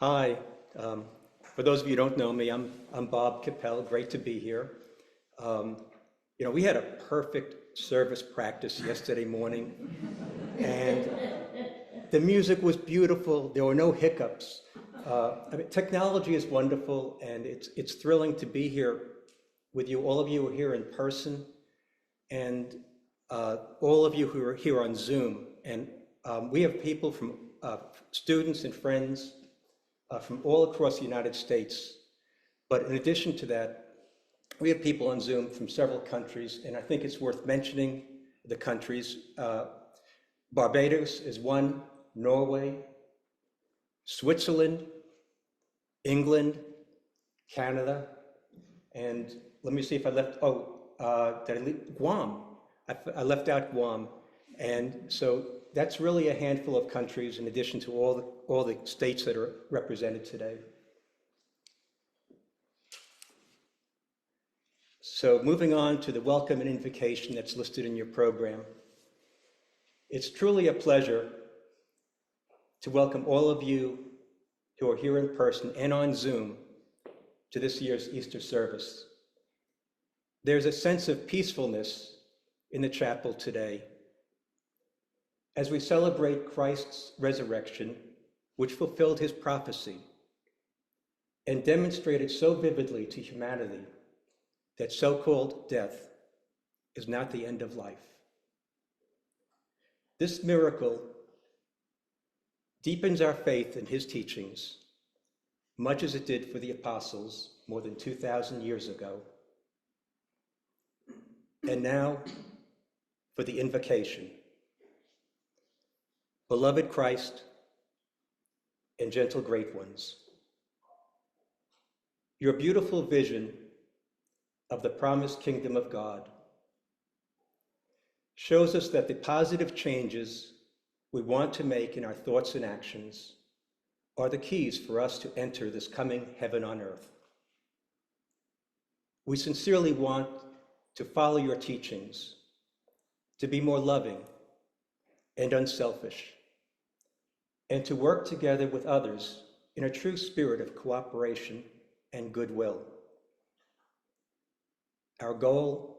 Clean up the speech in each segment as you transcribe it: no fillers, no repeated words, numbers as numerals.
Hi. Um, for those of you who don't know me, I'm Bob Capel. Great to be here. Um, we had a perfect service practice yesterday morning, and the music was beautiful. There were no hiccups. Technology is wonderful, and it's thrilling to be here with you. All of you are here in person, and all of you who are here on Zoom. And we have people from students and friends from all across the United States. But in addition to that, we have people on Zoom from several countries, and I think it's worth mentioning the countries. Barbados is one, Norway, Switzerland, England, Canada, and let me see if I left, did I leave? Guam. I left out Guam. And so that's really a handful of countries in addition to all the states that are represented today. So moving on to the welcome and invocation that's listed in your program. It's truly a pleasure to welcome all of you who are here in person and on Zoom to this year's Easter service. There's a sense of peacefulness in the chapel today as we celebrate Christ's resurrection, which fulfilled his prophecy and demonstrated so vividly to humanity that so-called death is not the end of life. This miracle deepens our faith in his teachings, much as it did for the apostles more than 2,000 years ago. And now for the invocation. Beloved Christ and gentle great ones, your beautiful vision of the promised kingdom of God shows us that the positive changes we want to make in our thoughts and actions are the keys for us to enter this coming heaven on earth. We sincerely want to follow your teachings, to be more loving and unselfish, and to work together with others in a true spirit of cooperation and goodwill. Our goal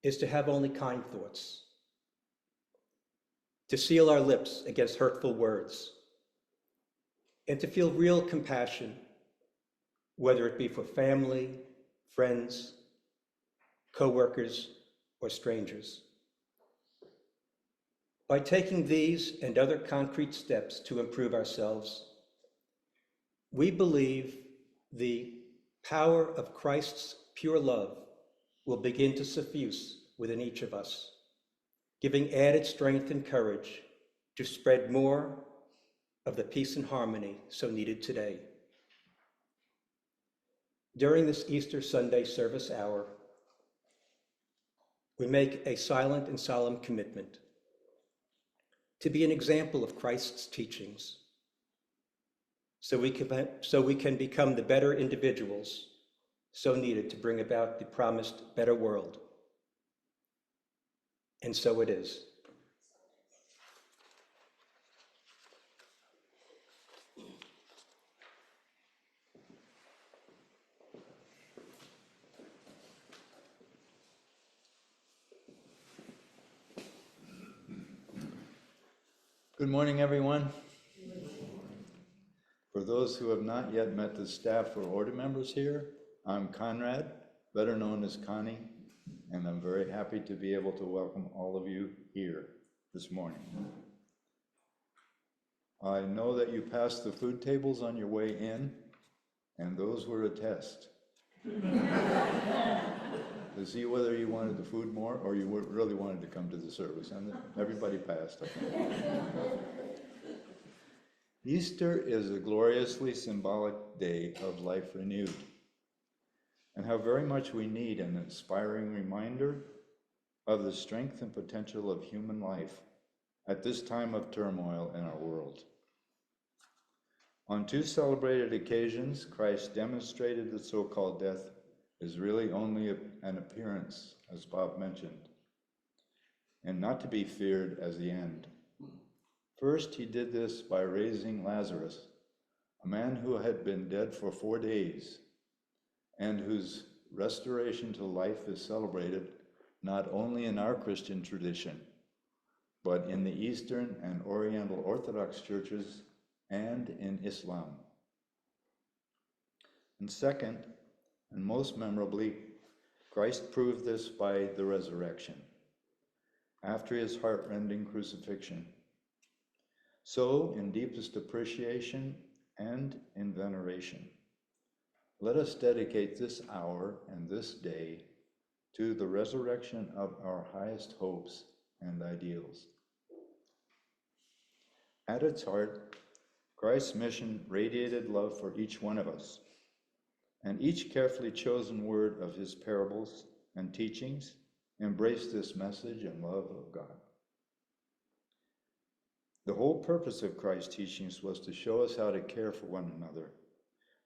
is to have only kind thoughts, to seal our lips against hurtful words, and to feel real compassion, whether it be for family, friends, co-workers, or strangers. By taking these and other concrete steps to improve ourselves, we believe the power of Christ's pure love will begin to suffuse within each of us, giving added strength and courage to spread more of the peace and harmony so needed today. During this Easter Sunday service hour, we make a silent and solemn commitment to be an example of Christ's teachings, so we can become the better individuals so needed to bring about the promised better world. And so it is. Good morning, everyone. For those who have not yet met the staff or order members here, I'm Conrad, better known as Connie, and I'm very happy to be able to welcome all of you here this morning. I know that you passed the food tables on your way in, and those were a test to see whether you wanted the food more or you really wanted to come to the service, and everybody passed, I think. Easter is a gloriously symbolic day of life renewed, and how very much we need an inspiring reminder of the strength and potential of human life at this time of turmoil in our world. On two celebrated occasions, Christ demonstrated that so-called death is really only an appearance, as Bob mentioned, and not to be feared as the end. First, he did this by raising Lazarus a man who had been dead for 4 days and whose restoration to life is celebrated not only in our Christian tradition, but in the Eastern and Oriental Orthodox churches and in Islam. And second, and most memorably, Christ proved this by the resurrection, after his heart-rending crucifixion. So, in deepest appreciation and in veneration, let us dedicate this hour and this day to the resurrection of our highest hopes and ideals. At its heart, Christ's mission radiated love for each one of us, and each carefully chosen word of his parables and teachings embraced this message and love of God. The whole purpose of Christ's teachings was to show us how to care for one another,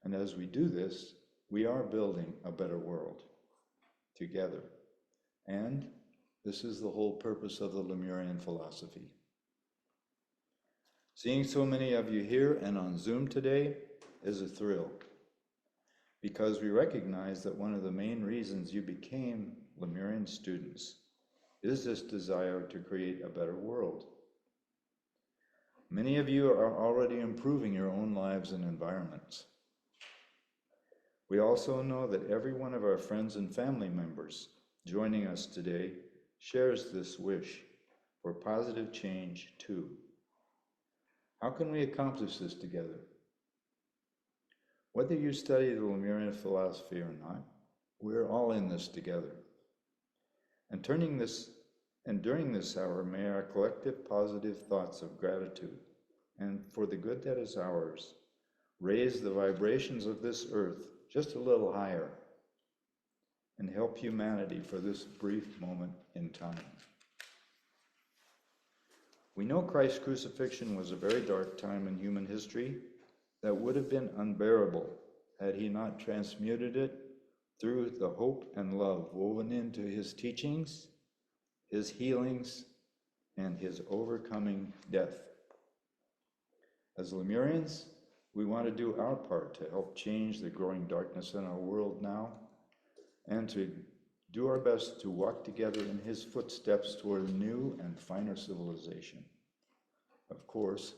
and as we do this, we are building a better world together. And this is the whole purpose of the Lemurian philosophy. Seeing so many of you here and on Zoom today is a thrill, because we recognize that one of the main reasons you became Lemurian students is this desire to create a better world. Many of you are already improving your own lives and environments. We also know that every one of our friends and family members joining us today shares this wish for positive change too. How can we accomplish this together? Whether you study the Lemurian philosophy or not, we're all in this together. And during this hour, may our collective positive thoughts of gratitude and for the good that is ours raise the vibrations of this earth just a little higher and help humanity for this brief moment in time. We know Christ's crucifixion was a very dark time in human history that would have been unbearable had he not transmuted it through the hope and love woven into his teachings, his healings, and his overcoming death. As Lemurians, we want to do our part to help change the growing darkness in our world now, and to do our best to walk together in his footsteps toward a new and finer civilization. Of course,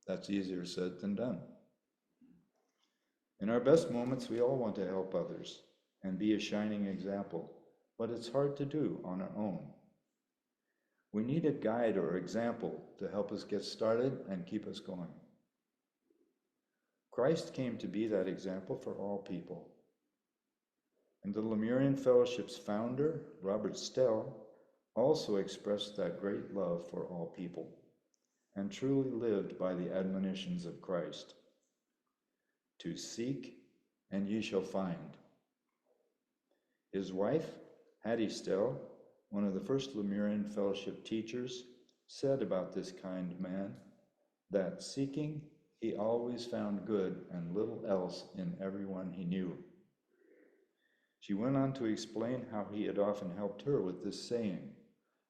that's easier said than done. In our best moments, we all want to help others and be a shining example, but it's hard to do on our own. We need a guide or example to help us get started and keep us going. Christ came to be that example for all people. And the Lemurian Fellowship's founder, Robert Stelle, also expressed that great love for all people and truly lived by the admonitions of Christ. To seek, and ye shall find. His wife, Hattie Stelle, one of the first Lemurian Fellowship teachers, said about this kind man that seeking, he always found good and little else in everyone he knew. She went on to explain how he had often helped her with this saying,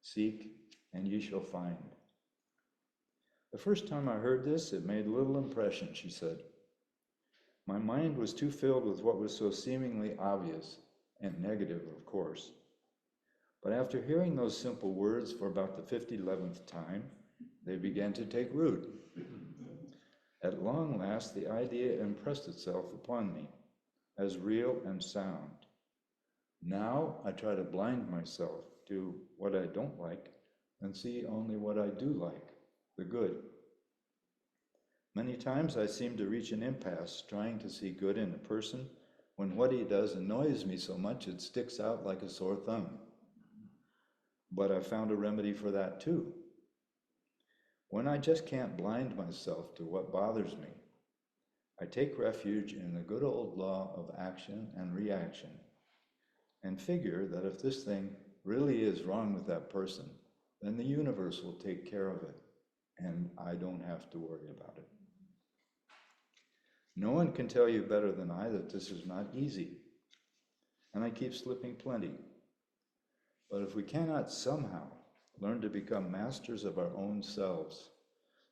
seek and ye shall find. The first time I heard this, it made little impression, she said. My mind was too filled with what was so seemingly obvious and negative, of course. But after hearing those simple words for about the 11th time, they began to take root. At long last, the idea impressed itself upon me as real and sound. Now I try to blind myself to what I don't like and see only what I do like, the good. Many times I seem to reach an impasse trying to see good in a person when what he does annoys me so much it sticks out like a sore thumb. But I found a remedy for that too. When I just can't blind myself to what bothers me, I take refuge in the good old law of action and reaction and figure that if this thing really is wrong with that person, then the universe will take care of it and I don't have to worry about it. No one can tell you better than I that this is not easy, and I keep slipping plenty. But if we cannot somehow learn to become masters of our own selves,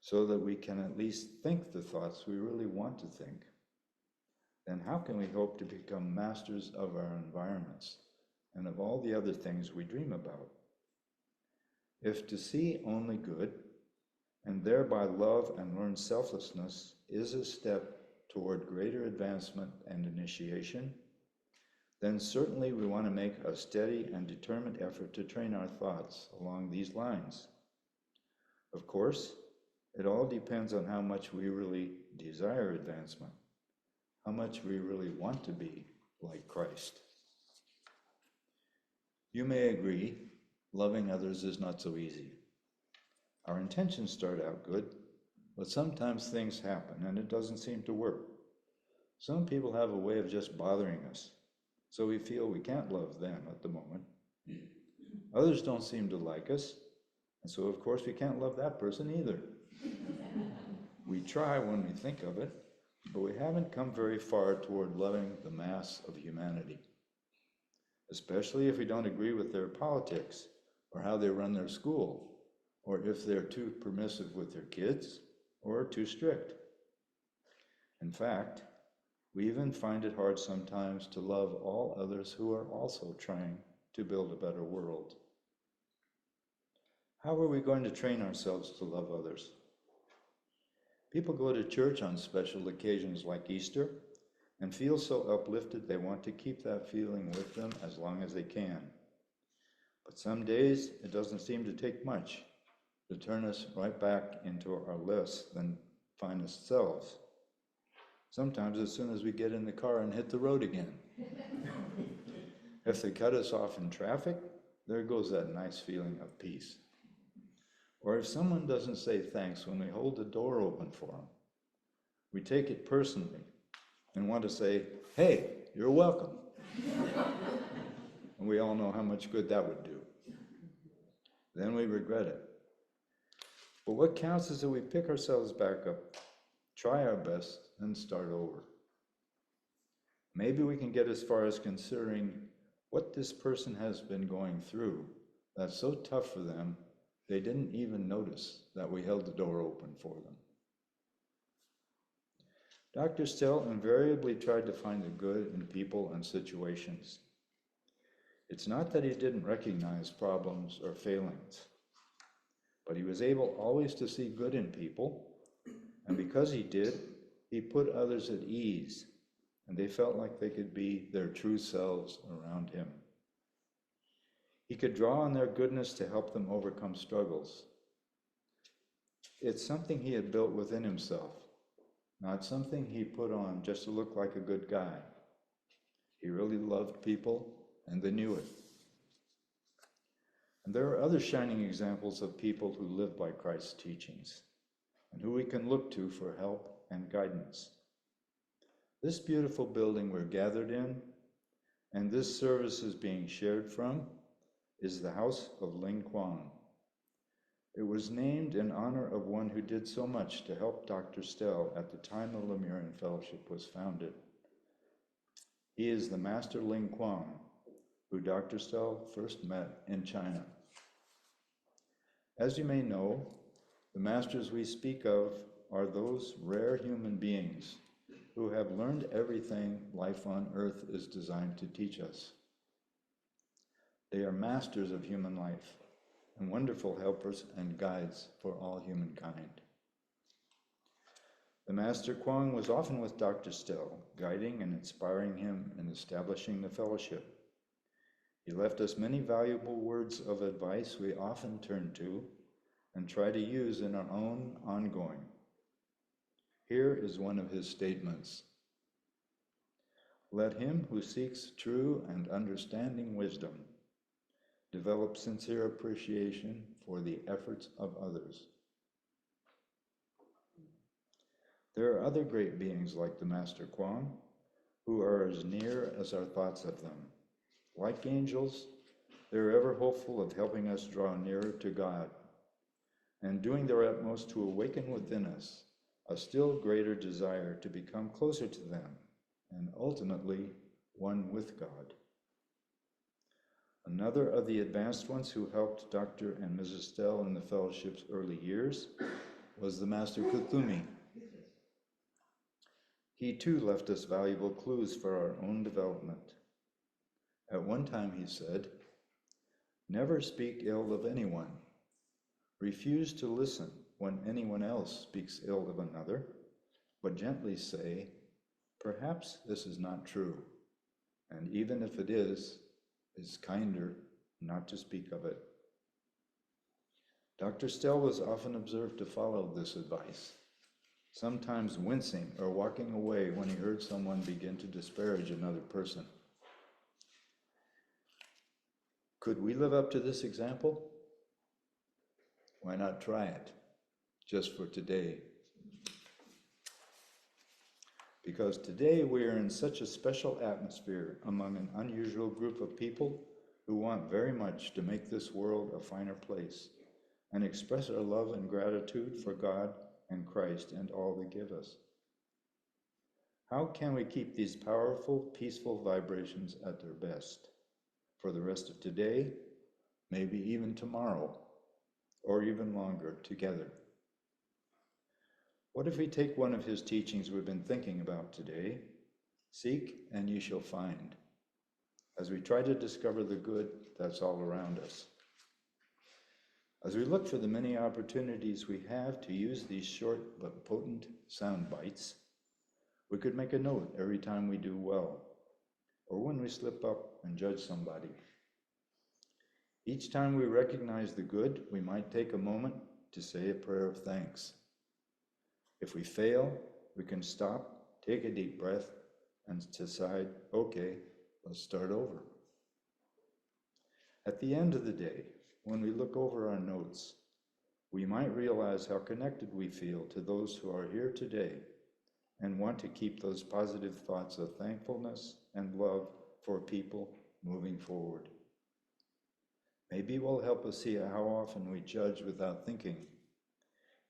so that we can at least think the thoughts we really want to think, then how can we hope to become masters of our environments and of all the other things we dream about? If to see only good, and thereby love and learn selflessness, is a step toward greater advancement and initiation, then certainly we want to make a steady and determined effort to train our thoughts along these lines. Of course, it all depends on how much we really desire advancement, how much we really want to be like Christ. You may agree, loving others is not so easy. Our intentions start out good, but sometimes things happen and it doesn't seem to work. Some people have a way of just bothering us, so we feel we can't love them at the moment. Others don't seem to like us, and so of course we can't love that person either. We try when we think of it, but we haven't come very far toward loving the mass of humanity, especially if we don't agree with their politics or how they run their school, or if they're too permissive with their kids or too strict. In fact, we even find it hard sometimes to love all others who are also trying to build a better world. How are we going to train ourselves to love others? People go to church on special occasions like Easter and feel so uplifted they want to keep that feeling with them as long as they can. But some days it doesn't seem to take much to turn us right back into our less than finest selves. Sometimes as soon as we get in the car and hit the road again. If they cut us off in traffic, there goes that nice feeling of peace. Or if someone doesn't say thanks when we hold the door open for them, we take it personally and want to say, hey, you're welcome. And we all know how much good that would do. Then we regret it. But what counts is that we pick ourselves back up, try our best, and start over. Maybe we can get as far as considering what this person has been going through that's so tough for them, they didn't even notice that we held the door open for them. Dr. Stelle invariably tried to find the good in people and situations. It's not that he didn't recognize problems or failings, but he was able always to see good in people, and because he did, he put others at ease, and they felt like they could be their true selves around him. He could draw on their goodness to help them overcome struggles. It's something he had built within himself, not something he put on just to look like a good guy. He really loved people, and they knew it. And there are other shining examples of people who live by Christ's teachings, and who we can look to for help and guidance. This beautiful building we're gathered in, and this service is being shared from, is the house of Ling Kwang. It was named in honor of one who did so much to help Dr. Stelle at the time the Lemurian Fellowship was founded. He is the Master Ling Kwang, who Dr. Stelle first met in China. As you may know, the masters we speak of are those rare human beings who have learned everything life on earth is designed to teach us. They are masters of human life and wonderful helpers and guides for all humankind. The Master Kwang was often with Dr. Stelle, guiding and inspiring him in establishing the fellowship. He left us many valuable words of advice we often turn to and try to use in our own ongoing. Here is one of his statements. Let him who seeks true and understanding wisdom develop sincere appreciation for the efforts of others. There are other great beings like the Master Kwang who are as near as our thoughts of them. Like angels, they're ever hopeful of helping us draw nearer to God and doing their utmost to awaken within us a still greater desire to become closer to them and ultimately one with God. Another of the advanced ones who helped Dr. and Mrs. Stelle in the fellowship's early years was the master Kuthumi. He too left us valuable clues for our own development. At one time he said, "Never speak ill of anyone. Refuse to listen when anyone else speaks ill of another, but gently say, 'Perhaps this is not true,' and even if it is, it's kinder not to speak of it." Dr. Stelle was often observed to follow this advice, sometimes wincing or walking away when he heard someone begin to disparage another person. Could we live up to this example? Why not try it, just for today? Because today we are in such a special atmosphere among an unusual group of people who want very much to make this world a finer place and express our love and gratitude for God and Christ and all they give us. How can we keep these powerful, peaceful vibrations at their best for the rest of today, maybe even tomorrow, or even longer together? What if we take one of his teachings we've been thinking about today, "Seek and you shall find," as we try to discover the good that's all around us? As we look for the many opportunities we have to use these short but potent sound bites, we could make a note every time we do well, or when we slip up and judge somebody. Each time we recognize the good, we might take a moment to say a prayer of thanks. If we fail, we can stop, take a deep breath, and decide, okay, let's start over. At the end of the day, when we look over our notes, we might realize how connected we feel to those who are here today and want to keep those positive thoughts of thankfulness and love for people moving forward. Maybe it will help us see how often we judge without thinking,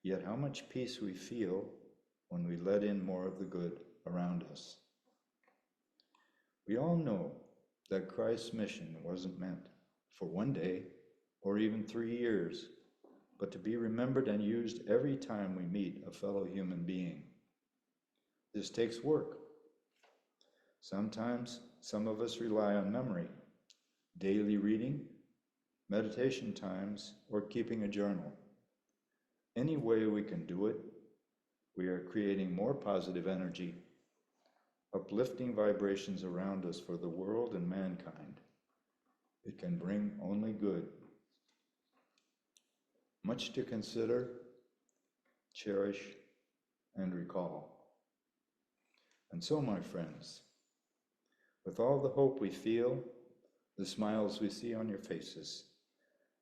yet how much peace we feel when we let in more of the good around us. We all know that Christ's mission wasn't meant for one day or even 3 years, but to be remembered and used every time we meet a fellow human being. This takes work. Sometimes some of us rely on memory, daily reading, meditation times, or keeping a journal. Any way we can do it, we are creating more positive energy, uplifting vibrations around us for the world and mankind. It can bring only good. Much to consider, cherish, and recall. And so, my friends, with all the hope we feel, the smiles we see on your faces,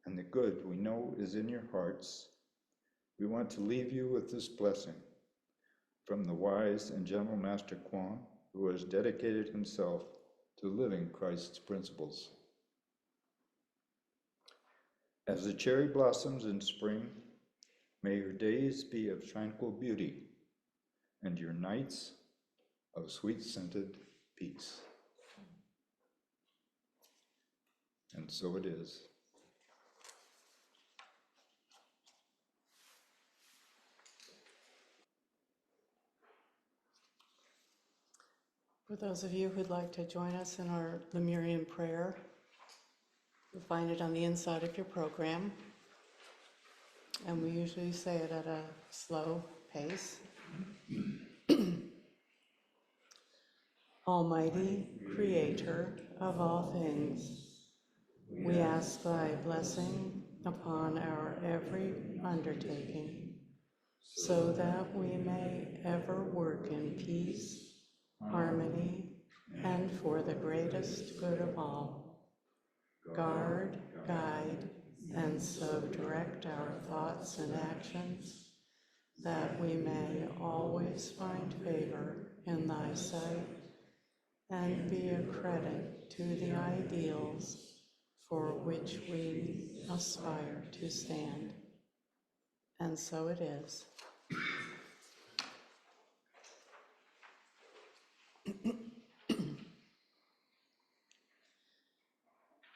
and the good we know is in your hearts, we want to leave you with this blessing from the wise and gentle Master Kuan, who has dedicated himself to living Christ's principles. As the cherry blossoms in spring, may your days be of tranquil beauty and your nights of sweet-scented peace. And so it is. For those of you who'd like to join us in our Lemurian prayer, you'll find it on the inside of your program. And we usually say it at a slow pace. Almighty Creator of all things, we ask thy blessing upon our every undertaking, so that we may ever work in peace, harmony, and for the greatest good of all. Guard, guide, and so direct our thoughts and actions, that we may always find favor in thy sight and be a credit to the ideals for which we aspire to stand. And so it is.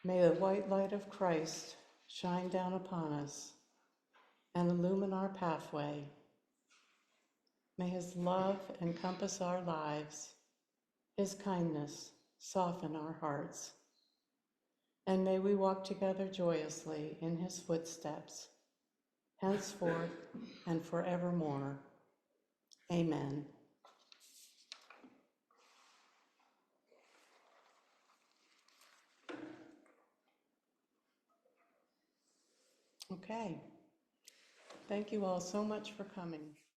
May the white light of Christ shine down upon us and illumine our pathway May his love encompass our lives, his kindness soften our hearts, and may we walk together joyously in his footsteps, henceforth and forevermore. Amen. Okay. Thank you all so much for coming.